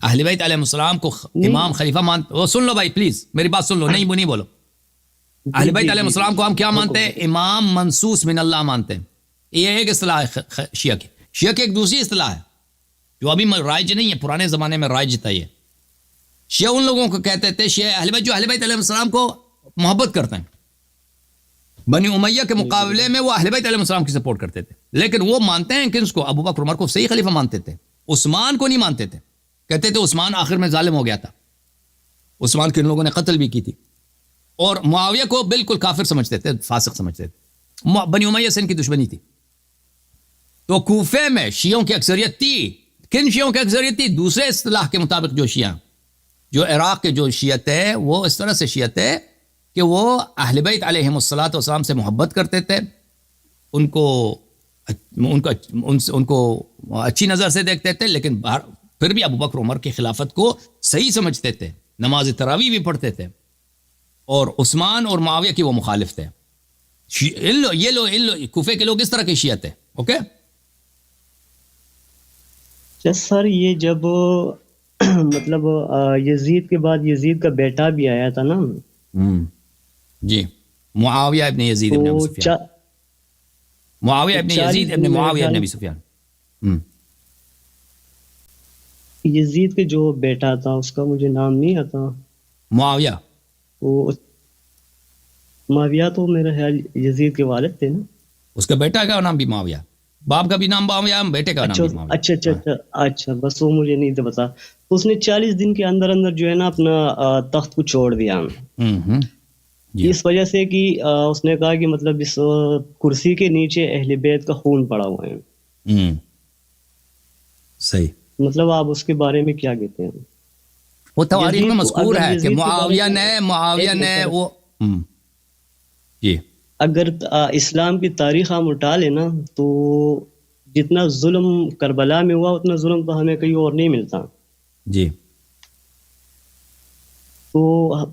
اہل بیت علیہ السلام کو امام خلیفہ مانتے. وہ سن لو بھائی پلیز میری بات سن لو, نہیں بولو. اہل بیت علیہ السلام کو ہم کیا مانتے ہیں؟ امام منصوص من اللہ مانتے ہیں. یہ ایک اصطلاح ہے شیعہ کی. شیعہ کی ایک دوسری اصطلاح ہے جو ابھی رائج نہیں ہے, پرانے زمانے میں رائج تھا. یہ شیعہ ان لوگوں کو کہتے تھے شیعہ اہل بیت جو اہل بیت علیہ السلام کو محبت کرتے ہیں. بنی امیہ کے مقابلے میں وہ اہل بیت علیہ السلام کی سپورٹ کرتے تھے, لیکن وہ مانتے ہیں کہ اس کو ابو بکر عمر کو صحیح خلیفہ مانتے تھے, عثمان کو نہیں مانتے تھے. کہتے تھے عثمان آخر میں ظالم ہو گیا تھا, عثمان کے ان لوگوں نے قتل بھی کی تھی. اور معاویہ کو بالکل کافر سمجھتے تھے, فاسق سمجھتے تھے. بنی امیہ سے ان کی دشمنی تھی. تو کوفے میں شیعوں کی اکثریت تھی. کن شیعوں کی اکثریت تھی؟ دوسرے اصطلاح کے مطابق جو شیعہ, جو عراق کے جو شیعت ہے وہ اس طرح سے شیعت ہے کہ وہ اہل بیت علیہم الصلوۃ والسلام سے محبت کرتے تھے, ان کو اچھی نظر سے دیکھتے تھے, لیکن پھر بھی ابو بکر عمر کی خلافت کو صحیح سمجھتے تھے, نماز تراویح بھی پڑھتے تھے, اور عثمان اور معاویہ کی وہ مخالف تھے. یہ کوفے کے لوگ اس طرح کے شیعت ہیں. اوکے سر, یہ جب مطلب یزید کے بعد یزید کا بیٹا بھی آیا تھا نا, جی, معاویہ ابن یزید ابن ابی سفیان, معاویہ ابن یزید ابن معاویہ ابن ابی سفیان. یزید کے جو بیٹا تھا اس کا مجھے نام نہیں آتا. معاویہ, وہ معاویہ تو میرا خیال یزید کے والد تھے نا. اس کا بیٹا کا نام بھی معاویہ, باپ کا بھی نام معاویہ, بیٹے کا نام بھی معاویہ. اچھا بس وہ مجھے نہیں تھا پتا. تو اس نے 40 دن کے اندر اندر جو ہے نا اپنا تخت کو چھوڑ دیا, اس وجہ سے کہ اس نے کہا کہ مطلب اس کرسی کے نیچے اہل بیت کا خون پڑا ہوا ہے. صحیح. مطلب آپ اس کے بارے میں کیا کہتے ہیں؟ وہ تواریخ میں مذکور ہے کہ معاویہ نے وہ جی, اگر اسلام کی تاریخ ہم اٹھا لینا تو جتنا ظلم کربلا میں ہوا اتنا ظلم تو ہمیں کہیں اور نہیں ملتا. جی, تو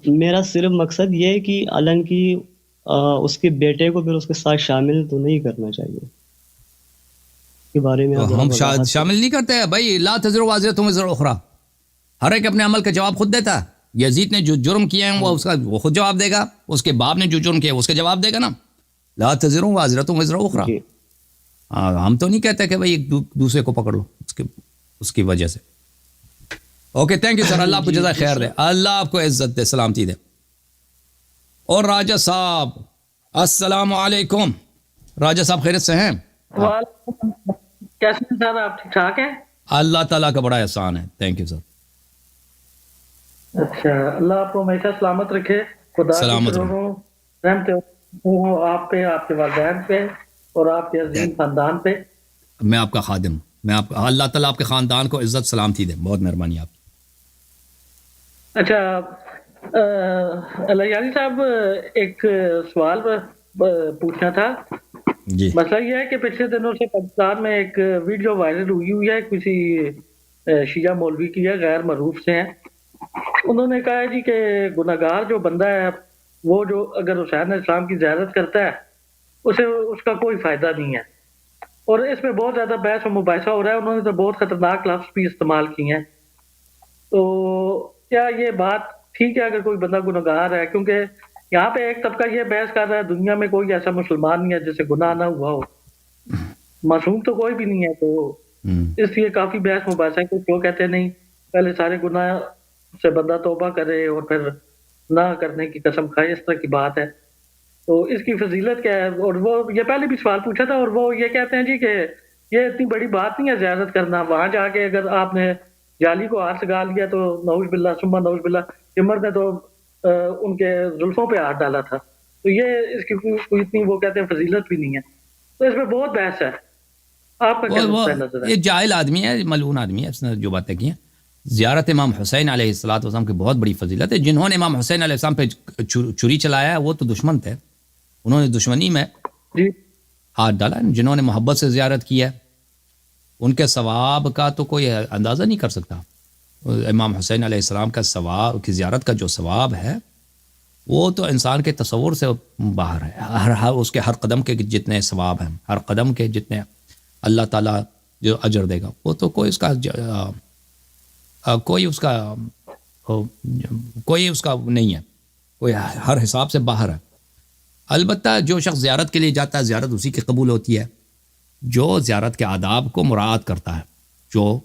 میرا صرف مقصد یہ ہے کہ علن کی اس کے بیٹے کو پھر اس کے ساتھ شامل تو نہیں کرنا چاہیے. کے بارے میں ہم شامل نہیں کرتے ہیں بھائی. لا تزر وازرۃ وزر اخری, ہر ایک اپنے عمل کا جواب خود دیتا ہے. یزید نے جو جرم کیا ہے وہ خود جواب دے گا, اس کے باپ نے جو جرم کیا ہے اس کا جواب دے گا نا. لا تزر وازرۃ وزر اخری. ہم تو نہیں کہتے کہ بھائی ایک دوسرے کو پکڑ لو اس کی وجہ سے. اوکے, تھینک یو سر, اللہ آپ کو جزائے خیر دے, اللہ آپ کو عزت دے, سلامتی دے. اور راجہ صاحب السلام علیکم. راجہ صاحب خیریت سے ہیں؟ کیسے ہیں سر, آپ ٹھیک ٹھاک ہیں؟ اللہ تعالیٰ کا بڑا احسان ہے. Thank you sir. اچھا, اللہ آپ کو ہمیشہ سلامت رکھے. خدا سلامت رحمت ہوں آپ پہ, آپ کے والدین پہ, اور آپ کے عظیم خاندان پہ. میں آپ کا خادم, اللہ تعالیٰ آپ کے خاندان کو عزت سلامتی دے. بہت مہربانی آپ کی. اچھا الیانی صاحب, ایک سوال پوچھنا تھا. جی, مسئلہ یہ ہے کہ پچھلے دنوں سے پاکستان میں ایک ویڈیو وائرل ہوئی ہے, کسی شیعہ مولوی کی ہے, غیر معروف سے ہیں. انہوں نے کہا ہے جی کہ گناہگار جو بندہ ہے وہ جو اگر حسین علیہ السلام کی زیارت کرتا ہے اسے اس کا کوئی فائدہ نہیں ہے, اور اس میں بہت زیادہ بحث و مباحثہ ہو رہا ہے. انہوں نے تو بہت خطرناک لفظ بھی استعمال کیے ہیں. تو کیا یہ بات ٹھیک ہے اگر کوئی بندہ گناہگار ہے؟ کیونکہ یہاں پہ ایک طبقہ یہ بحث کر رہا ہے دنیا میں کوئی ایسا مسلمان نہیں ہے جسے گناہ نہ ہوا ہو, معصوم تو کوئی بھی نہیں ہے. تو اس لیے کافی بحث مباحثہ ہے. کچھ لوگ کہتے ہیں نہیں, پہلے سارے گناہ سے بندہ توبہ کرے اور پھر نہ کرنے کی قسم کھائے, اس طرح کی بات ہے. تو اس کی فضیلت کیا ہے؟ اور وہ یہ پہلے بھی سوال پوچھا تھا, اور وہ یہ کہتے ہیں جی کہ یہ اتنی بڑی بات نہیں ہے زیارت کرنا. وہاں جا کے اگر آپ نے جالی کو ہاتھ لگا لیا تو نعوذ باللہ ثم نعوذ باللہ, عمر نے تو ان کے زلفوں پہ ہاتھ ڈالا تھا. تو یہ اس کی کوئی اتنی وہ کہتے ہیں فضیلت بھی نہیں ہے. تو اس میں بہت بحث ہے. آپ کا کیا نظر ہے؟ یہ جاہل آدمی ہے, ملعون آدمی ہے, اس نے جو باتیں کی ہیں. زیارت امام حسین علیہ السلام کی بہت بڑی فضیلت ہے. جنہوں نے امام حسین علیہ السلام پہ چھری چلایا ہے وہ تو دشمن تھے, انہوں نے دشمنی میں ہاتھ ڈالا. جنہوں نے محبت سے زیارت کی ہے ان کے ثواب کا تو کوئی اندازہ نہیں کر سکتا. امام حسین علیہ السلام کا ثواب, کی زیارت کا جو ثواب ہے وہ تو انسان کے تصور سے باہر ہے. اس کے ہر قدم کے جتنے ثواب ہیں, ہر قدم کے جتنے اللہ تعالیٰ جو اجر دے گا, وہ تو کوئی اس کا کوئی اس کا نہیں ہے، کوئی ہر حساب سے باہر ہے. البتہ جو شخص زیارت کے لیے جاتا ہے زیارت اسی کی قبول ہوتی ہے جو زیارت کے آداب کو مراعات کرتا ہے، جو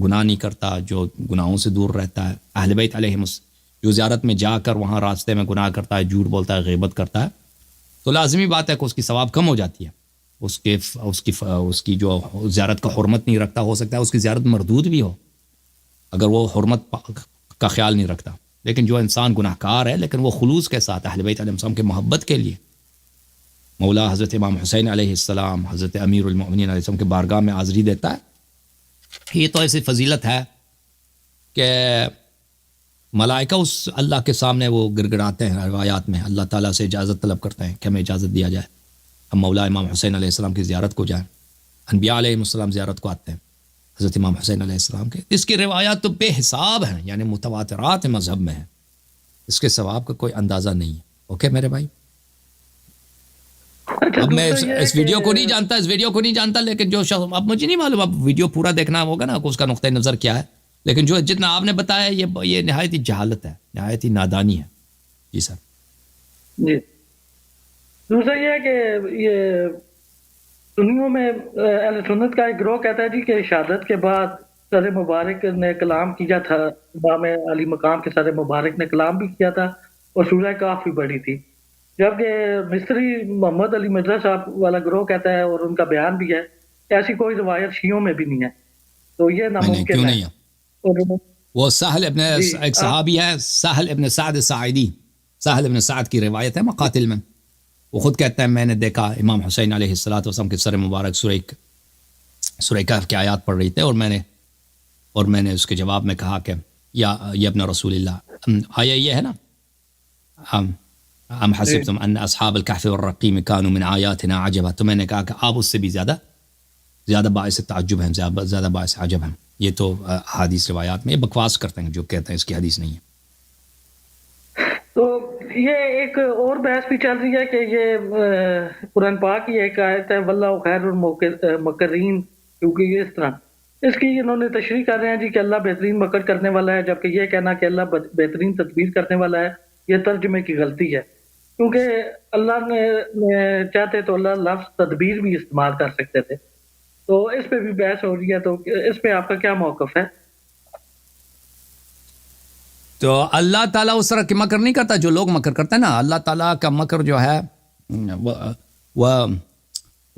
گناہ نہیں کرتا، جو گناہوں سے دور رہتا ہے. اہل بیت علیہم جو زیارت میں جا کر وہاں راستے میں گناہ کرتا ہے، جھوٹ بولتا ہے، غیبت کرتا ہے، تو لازمی بات ہے کہ اس کی ثواب کم ہو جاتی ہے. اس کی جو زیارت کا حرمت نہیں رکھتا، ہو سکتا ہے اس کی زیارت مردود بھی ہو اگر وہ حرمت کا خیال نہیں رکھتا. لیکن جو انسان گناہ کار ہے لیکن وہ خلوص کے ساتھ اہل بیت علیہ السلام کے محبت کے لیے مولا حضرت امام حسین علیہ السلام، حضرت امیر المؤمنین علیہ السلام کے بارگاہ میں حاضری دیتا ہے، یہ تو ایسی فضیلت ہے کہ ملائکہ اس اللہ کے سامنے وہ گڑ گڑاتے ہیں. روایات میں اللہ تعالیٰ سے اجازت طلب کرتے ہیں کہ ہمیں اجازت دیا جائے ہم مولا امام حسین علیہ السلام کی زیارت کو جائیں. انبیاء علیہ السلام زیارت کو آتے ہیں حضرت امام حسین علیہ السلام کے. اس کی روایات تو بے حساب ہیں، یعنی متواترات مذہب میں ہیں، اس کے ثواب کا کوئی اندازہ نہیں ہے. اوکے میرے بھائی، اب میں اس ویڈیو کو نہیں جانتا لیکن جو شخص، اب مجھے نہیں معلوم، اب ویڈیو پورا دیکھنا ہوگا نا کہ اس کا نقطہ نظر کیا ہے، لیکن جو جتنا آپ نے بتایا یہ نہایت ہی جہالت ہے، نہایت ہی نادانی ہے. جی سر. جی دوسرا یہ ہے کہ یہ سنیوں میں اہل سنت کا ایک گروہ کہتا ہے جی کہ شہادت کے بعد سر مبارک نے کلام کیا تھا، امام علی مقام کے سر مبارک نے کلام بھی کیا تھا اور سورہ کہف بھی پڑھی تھی، جبکہ مصری محمد علی مرزا صاحب والا گروہ کہتا ہے اور ان کا بیان بھی ہے کہ ایسی کوئی روایت شیعوں میں بھی نہیں ہے، تو یہ ناممکن ہے. وہ سہل ابن ایک صحابی ہے، سہل ابن سعد ساعدی، سہل ابن سعد کی روایت ہے مقاتل میں. وہ خود کہتا ہے میں نے دیکھا امام حسین علیہ السلام کے سر مبارک سورہ کہف کی آیات پڑھ رہی تھے اور میں نے اس کے جواب میں کہا کہ یا ابن رسول اللہ، آیا یہ ہے نا ام حسبتم ان اصحاب الکہف والرقیم کانوا من آیاتنا عجبا، تو میں نے کہا کہ آپ اس سے بھی زیادہ باعث تعجب ہیں، زیادہ باعث عجب ہیں. یہ تو حدیث روایات میں بکواس کرتے ہیں جو کہتے ہیں اس کی حدیث نہیں ہے. تو یہ ایک اور بحث بھی چل رہی ہے کہ یہ قرآن پاک کی ایک آیت ہے واللہ خیر المکرین، کیونکہ یہ اس طرح اس کی انہوں نے تشریح کر رہے ہیں جی کہ اللہ بہترین مکر کرنے والا ہے، جبکہ یہ کہنا کہ اللہ بہترین تدبیر کرنے والا ہے یہ ترجمے کی غلطی ہے، کیونکہ اللہ نے چاہتے تو اللہ لفظ تدبیر بھی استعمال کر سکتے تھے. تو اس پہ بھی بحث ہو رہی ہے، تو اس پہ آپ کا کیا موقف ہے؟ تو اللہ تعالیٰ اس طرح کی مکر نہیں کرتا جو لوگ مکر کرتے ہیں نا. اللہ تعالیٰ کا مکر جو ہے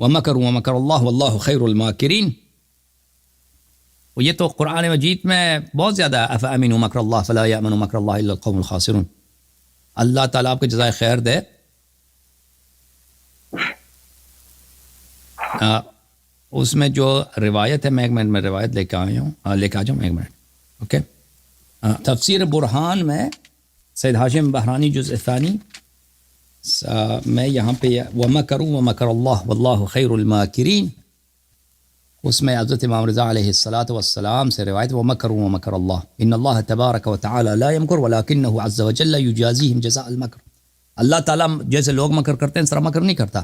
وَمَكَرُوا وَمَكَرَ اللَّهُ وَاللَّهُ خَيْرُ الْمَاكِرِينَ، یہ تو قرآن مجید میں بہت زیادہ ہے. أَفَأَمِنُوا مَكْرَ اللَّهِ فَلَا يَأْمَنُ مَكْرَ اللَّهِ إِلَّا الْقَوْمُ الْخَاسِرُونَ. اللہ تعالیٰ آپ کو جزائے خیر دے. اس میں جو روایت ہے، میں ایک منٹ میں روایت لے کے آ جاؤں ایک منٹ. اوکے، تفسیر برہان میں سید ہاشم بحرانی جزء ثانی میں یہاں پہ وَمَكَرُوا وَمَكَرَ اللَّهُ وَاللَّهُ خَيْرُ الْمَاكِرِينَ، اس میں حضرت امام رضا علیہ السلام سے روایت وَمَكَرُوا وَمَكَرَ اللَّهُ إِنَّ اللَّهَ تَبَارَكَ وَتَعَالَى لَا يَمْكُرُ وَلَكِنَّهُ عَزَّ وَجَلَّ يُجَازِيهِمْ جَزَاءَ الْمَكْرِ. اللہ تعالیٰ جیسے لوگ مکر کرتے ہیں اس طرح مکر نہیں کرتا.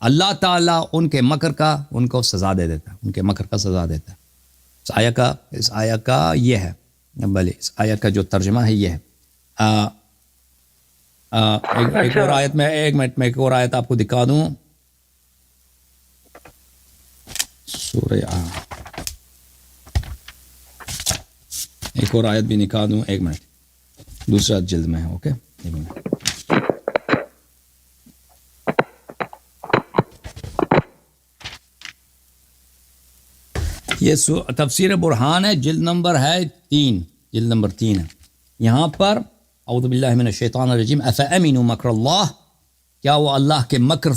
اللہ تعالیٰ ان کے مکر کا ان کو سزا دے دیتا ہے، ان کے مکر کا سزا دیتا ہے. اس آیہ کا یہ ہے، بھلے اس آیت کا جو ترجمہ ہے یہ ہے. ایک اور آیت میں ایک منٹ میں ایک اور آیت آپ کو دکھا دوں. سورہ ایک اور آیت بھی نکال دوں، ایک منٹ، دوسرا جلد میں ہے. اوکے، ایک منٹ. یہ تفسیر برہان ہے، جلد نمبر ہے 3، جلد نمبر 3 ہے. یہاں پر اعوذ باللہ من الشیطان الرجیم افامنوا مکر اللہ، کیا وہ اللہ کے مکر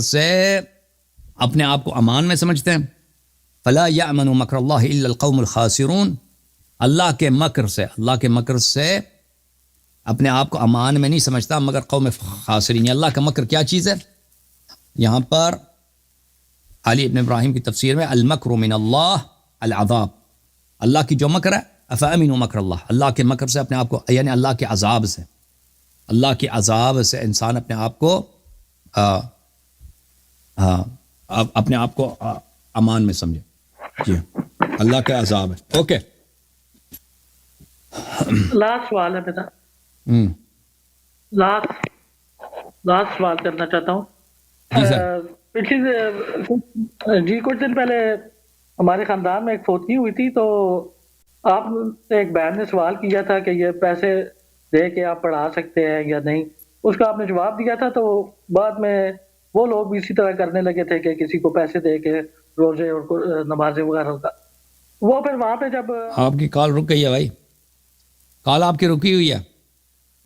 سے اپنے آپ کو امان میں سمجھتے ہیں؟ فلا یامن مکر اللہ الا القوم الخاسرون، اللہ کے مکر سے اپنے آپ کو امان میں نہیں سمجھتا مگر قوم خاسرین. اللہ کا مکر کیا چیز ہے؟ یہاں پر علی ابن ابراہیم کی تفسیر میں المکر من اللہ العذاب، اللہ کی جو مکر ہے افامنوا مکر اللہ، اللہ کے مکر سے اپنے آپ کو، یعنی اللہ کے عذاب سے انسان اپنے آپ کو امان میں سمجھے. جی اللہ کا عذاب ہے. اوکے لاسٹ سوال ہے بیٹا, لاسٹ سوال کرنا چاہتا ہوں. جی سر. پچھلی کچھ دن پہلے ہمارے خاندان میں ایک فوتگی ہوئی تھی, تو آپ ایک بہن نے سوال کیا تھا کہ یہ پیسے دے کے آپ پڑھا سکتے ہیں یا نہیں. اس کا آپ نے جواب دیا تھا, تو بعد میں وہ لوگ بھی اسی طرح کرنے لگے تھے کہ کسی کو پیسے دے کے روزے اور نمازیں وغیرہ کا. وہ پھر وہاں پہ جب آپ کی کال رک گئی ہے بھائی, کال آپ کی رکی ہوئی ہے.